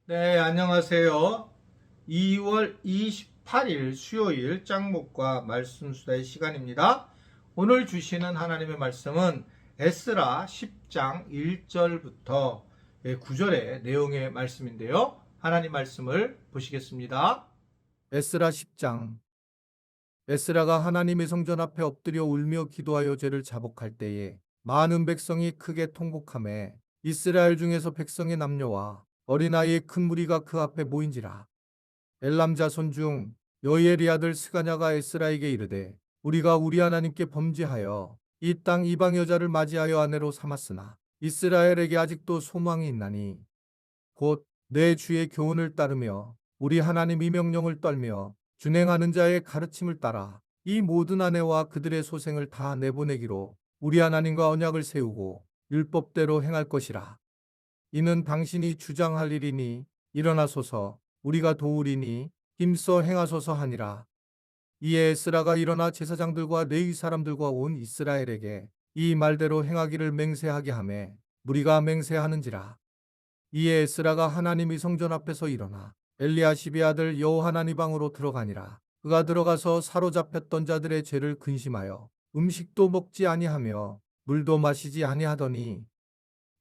네, 안녕하세요. 2월 28일 수요일 짱목과 말씀 수다의 시간입니다. 오늘 주시는 하나님의 말씀은 에스라 10장 1절부터 9절의 내용의 말씀인데요. 하나님 말씀을 보시겠습니다. 에스라 10장. 에스라가 하나님의 성전 앞에 엎드려 울며 기도하여 죄를 자복할 때에 많은 백성이 크게 통곡하매 이스라엘 중에서 백성의 남녀와 어린아이의 큰 무리가 그 앞에 모인지라. 엘람 자손 중 여이엘의 아들 스가냐가 에스라에게 이르되 우리가 우리 하나님께 범죄하여 이 땅 이방 여자를 맞이하여 아내로 삼았으나 이스라엘에게 아직도 소망이 있나니 곧 내 주의 교훈을 따르며 우리 하나님의 명령을 떨며 준행하는 자의 가르침을 따라 이 모든 아내와 그들의 소생을 다 내보내기로 우리 하나님과 언약을 세우고 율법대로 행할 것이라. 이는 당신이 주장할 일이니 일어나소서 우리가 도우리니 힘써 행하소서 하니라. 이에 에스라가 일어나 제사장들과 레위 사람들과 온 이스라엘에게 이 말대로 행하기를 맹세하게 하매 무리가 맹세하는지라. 이에 에스라가 하나님의 성전 앞에서 일어나 엘리야십의 아들 여호하나니 방으로 들어가니라. 그가 들어가서 사로잡혔던 자들의 죄를 근심하여 음식도 먹지 아니하며 물도 마시지 아니하더니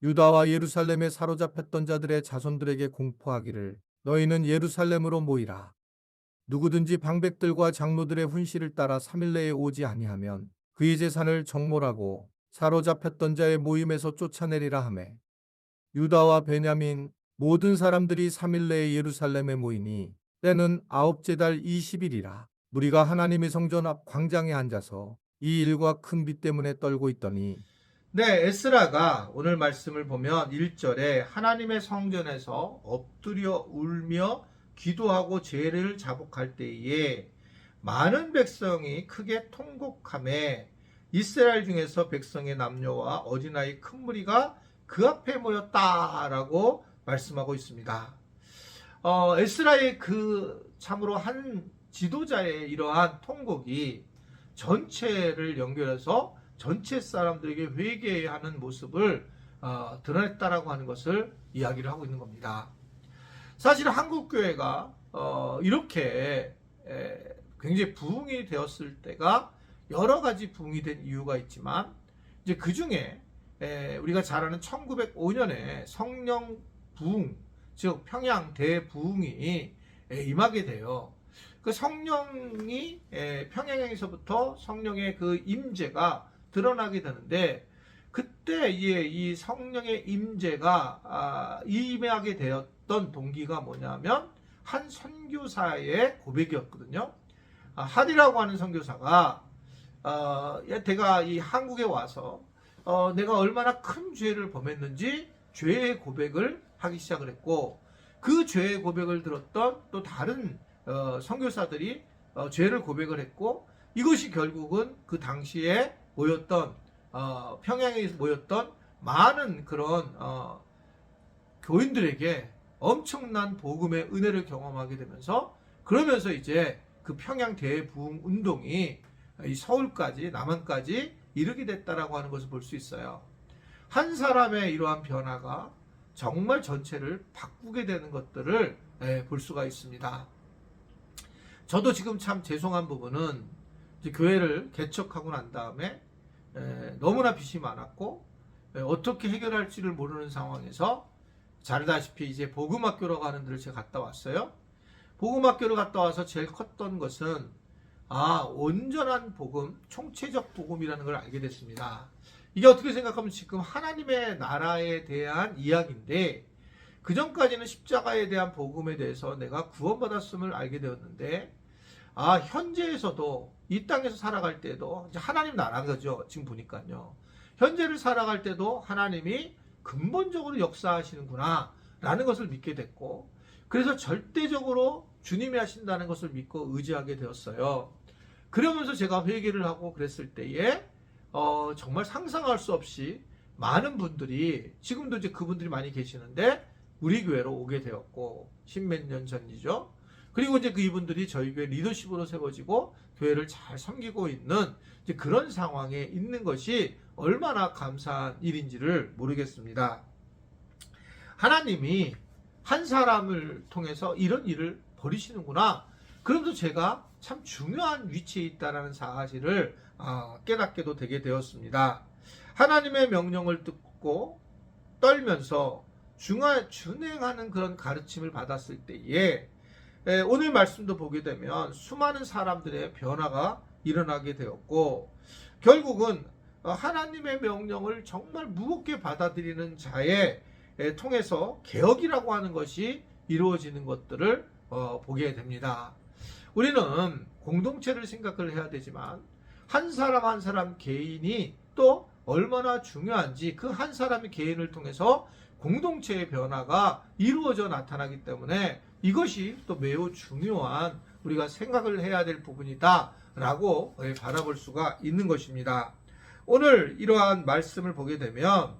유다와 예루살렘에 사로잡혔던 자들의 자손들에게 공포하기를 너희는 예루살렘으로 모이라. 누구든지 방백들과 장로들의 훈시를 따라 3일 내에 오지 아니하면 그의 재산을 정몰하고 사로잡혔던 자의 모임에서 쫓아내리라 하매 유다와 베냐민 모든 사람들이 3일 내에 예루살렘에 모이니 때는 아홉째 달 20일이라. 무리가 하나님의 성전 앞 광장에 앉아서 이 일과 큰 비 때문에 떨고 있더니 네, 에스라가 오늘 말씀을 보면 1절에 하나님의 성전에서 엎드려 울며 기도하고 죄를 자복할 때에 많은 백성이 크게 통곡하며 이스라엘 중에서 백성의 남녀와 어린아이 큰 무리가 그 앞에 모였다라고 말씀하고 있습니다. 에스라의 그 참으로 한 지도자의 이러한 통곡이 전체를 연결해서 전체 사람들에게 회개하는 모습을 드러냈다라고 하는 것을 이야기를 하고 있는 겁니다. 사실 한국 교회가 이렇게 굉장히 부흥이 되었을 때가 여러 가지 부흥이 된 이유가 있지만 이제 그 중에 우리가 잘 아는 1905년에 성령 부흥, 즉 평양 대부흥이 임하게 돼요. 그 성령이 평양에서부터 성령의 그 임재가 드러나게 되는데 그때 이 성령의 임재가 임하게 되었던 동기가 뭐냐면 한 선교사의 고백이었거든요. 하리라고 하는 선교사가 내가 이 한국에 와서 내가 얼마나 큰 죄를 범했는지 죄의 고백을 하기 시작을 했고 그 죄의 고백을 들었던 또 다른 선교사들이 죄를 고백을 했고 이것이 결국은 그 당시에 모였던 평양에 모였던 많은 그런 교인들에게 엄청난 복음의 은혜를 경험하게 되면서 그러면서 이제 그 평양 대부흥 운동이 이 서울까지 남한까지 이르게 됐다라고 하는 것을 볼 수 있어요. 한 사람의 이러한 변화가 정말 전체를 바꾸게 되는 것들을 볼 수가 있습니다. 저도 지금 참 죄송한 부분은 교회를 개척하고 난 다음에 너무나 빚이 많았고 어떻게 해결할지를 모르는 상황에서 잘 알다시피 이제 복음학교라고 하는 데를 제가 갔다 왔어요. 복음학교를 갔다 와서 제일 컸던 것은 온전한 복음, 총체적 복음이라는 걸 알게 됐습니다. 이게 어떻게 생각하면 지금 하나님의 나라에 대한 이야기인데 그 전까지는 십자가에 대한 복음에 대해서 내가 구원받았음을 알게 되었는데 현재에서도 이 땅에서 살아갈 때도 이제 하나님 나라인 거죠. 지금 보니까요. 현재를 살아갈 때도 하나님이 근본적으로 역사하시는구나 라는 것을 믿게 됐고 그래서 절대적으로 주님이 하신다는 것을 믿고 의지하게 되었어요. 그러면서 제가 회개를 하고 그랬을 때에 정말 상상할 수 없이 많은 분들이 지금도 이제 그분들이 많이 계시는데 우리 교회로 오게 되었고 십몇 년 전이죠. 그리고 이제 이분들이 저희 교회 리더십으로 세워지고 교회를 잘 섬기고 있는 이제 그런 상황에 있는 것이 얼마나 감사한 일인지를 모르겠습니다. 하나님이 한 사람을 통해서 이런 일을 벌이시는구나. 그럼도 제가 참 중요한 위치에 있다는 사실을 깨닫게도 되게 되었습니다. 하나님의 명령을 듣고 떨면서 준행하는 그런 가르침을 받았을 때에 오늘 말씀도 보게 되면 수많은 사람들의 변화가 일어나게 되었고, 결국은 하나님의 명령을 정말 무겁게 받아들이는 자에 통해서 개혁이라고 하는 것이 이루어지는 것들을 보게 됩니다. 우리는 공동체를 생각을 해야 되지만 한 사람 한 사람 개인이 또 얼마나 중요한지, 그 한 사람의 개인을 통해서 공동체의 변화가 이루어져 나타나기 때문에 이것이 또 매우 중요한 우리가 생각을 해야 될 부분이다 라고 바라볼 수가 있는 것입니다. 오늘 이러한 말씀을 보게 되면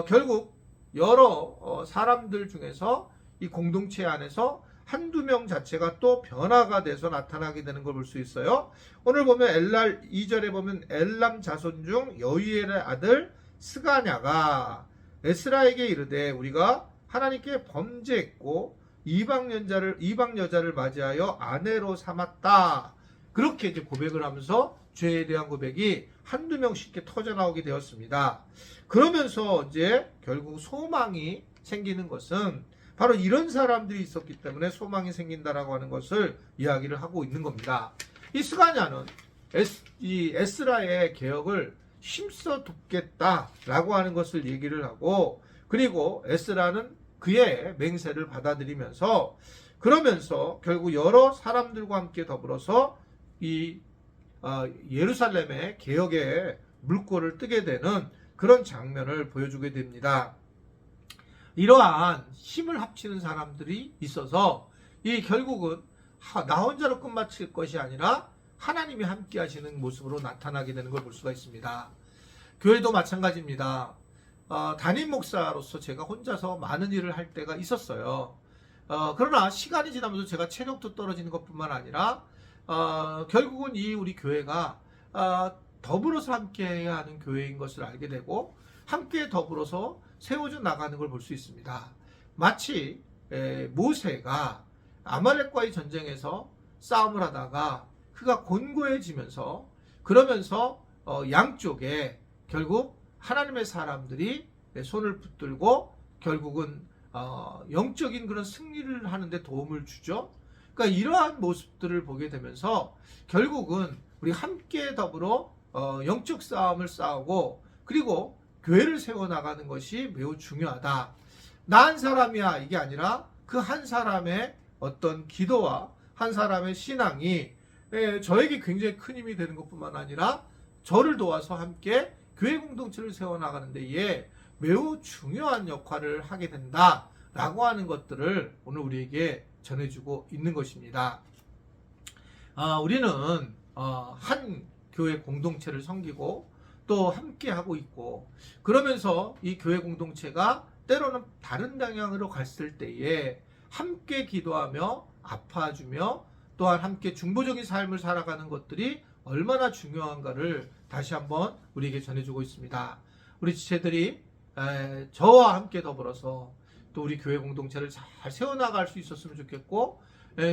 결국 여러 사람들 중에서 이 공동체 안에서 한두 명 자체가 또 변화가 돼서 나타나게 되는 걸 볼 수 있어요. 오늘 보면 2절에 보면 엘람 자손 중 여이엘의 아들 스가냐가 에스라에게 이르되 우리가 하나님께 범죄했고 이방 여자를 맞이하여 아내로 삼았다. 그렇게 이제 고백을 하면서 죄에 대한 고백이 한두 명씩 터져 나오게 되었습니다. 그러면서 이제 결국 소망이 생기는 것은 바로 이런 사람들이 있었기 때문에 소망이 생긴다라고 하는 것을 이야기를 하고 있는 겁니다. 이 스가냐는 이 에스라의 개혁을 힘써 돕겠다라고 하는 것을 얘기를 하고, 그리고 에스라는 그의 맹세를 받아들이면서 그러면서 결국 여러 사람들과 함께 더불어서 이 예루살렘의 개혁의 물꼬를 뜨게 되는 그런 장면을 보여주게 됩니다. 이러한 힘을 합치는 사람들이 있어서 이 결국은 나 혼자로 끝마칠 것이 아니라 하나님이 함께 하시는 모습으로 나타나게 되는 걸 볼 수가 있습니다. 교회도 마찬가지입니다. 담임 목사로서 제가 혼자서 많은 일을 할 때가 있었어요. 그러나 시간이 지나면서 제가 체력도 떨어지는 것뿐만 아니라 결국은 이 우리 교회가 더불어서 함께 해야 하는 교회인 것을 알게 되고 함께 더불어서 세워져 나가는 걸 볼 수 있습니다. 마치 모세가 아말렉과의 전쟁에서 싸움을 하다가 그가 곤고해지면서 그러면서 양쪽에 결국 하나님의 사람들이 손을 붙들고 결국은 영적인 그런 승리를 하는데 도움을 주죠. 그러니까 이러한 모습들을 보게 되면서 결국은 우리 함께 더불어 영적 싸움을 싸우고 그리고 교회를 세워나가는 것이 매우 중요하다. 나 한 사람이야 이게 아니라 그 한 사람의 어떤 기도와 한 사람의 신앙이 저에게 굉장히 큰 힘이 되는 것뿐만 아니라 저를 도와서 함께 교회 공동체를 세워나가는 데에 매우 중요한 역할을 하게 된다라고 하는 것들을 오늘 우리에게 전해주고 있는 것입니다. 우리는 한 교회 공동체를 섬기고 또 함께 하고 있고 그러면서 이 교회 공동체가 때로는 다른 방향으로 갔을 때에 함께 기도하며 아파주며 또한 함께 중보적인 삶을 살아가는 것들이 얼마나 중요한가를 다시 한번 우리에게 전해주고 있습니다. 우리 지체들이 저와 함께 더불어서 또 우리 교회 공동체를 잘 세워나갈 수 있었으면 좋겠고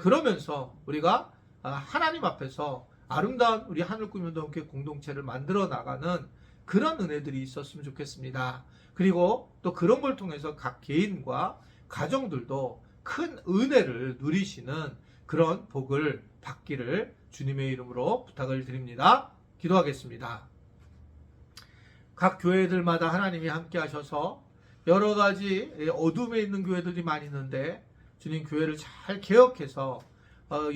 그러면서 우리가 하나님 앞에서 아름다운 우리 하늘꿈운동교회 공동체를 만들어 나가는 그런 은혜들이 있었으면 좋겠습니다. 그리고 또 그런 걸 통해서 각 개인과 가정들도 큰 은혜를 누리시는 그런 복을 받기를 주님의 이름으로 부탁을 드립니다. 기도하겠습니다. 각 교회들마다 하나님이 함께 하셔서 여러 가지 어둠에 있는 교회들이 많이 있는데 주님 교회를 잘 개혁해서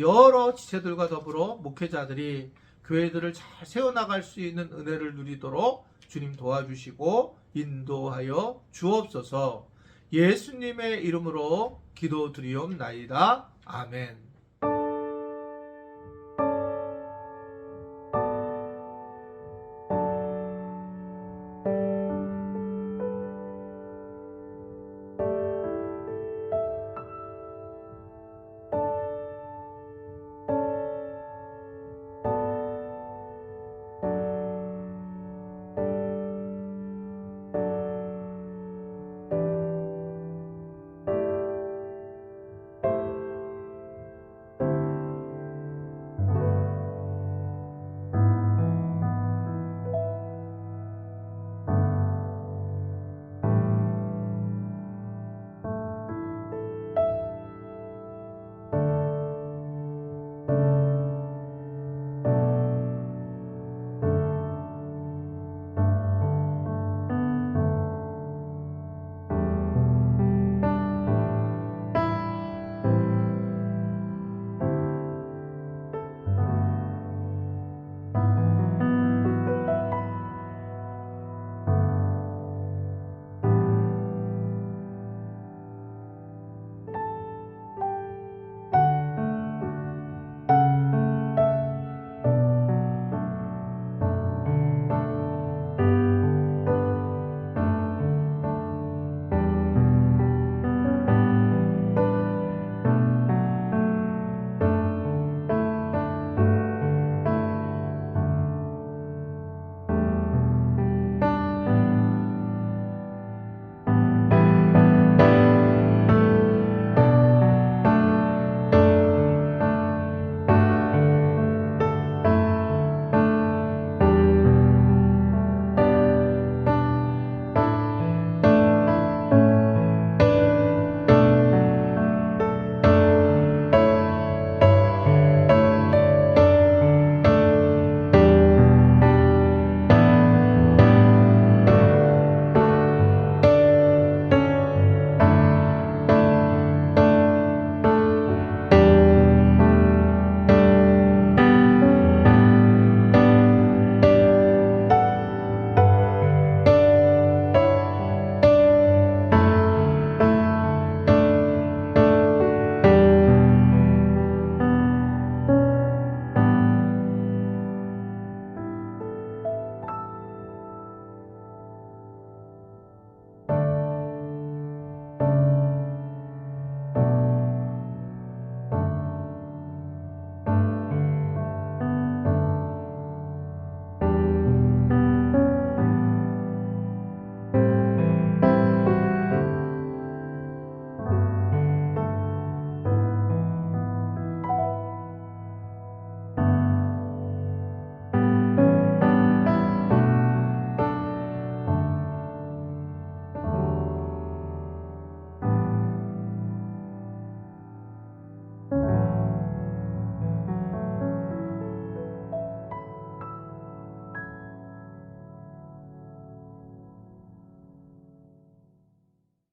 여러 지체들과 더불어 목회자들이 교회들을 잘 세워나갈 수 있는 은혜를 누리도록 주님 도와주시고 인도하여 주옵소서. 예수님의 이름으로 기도드리옵나이다. 아멘.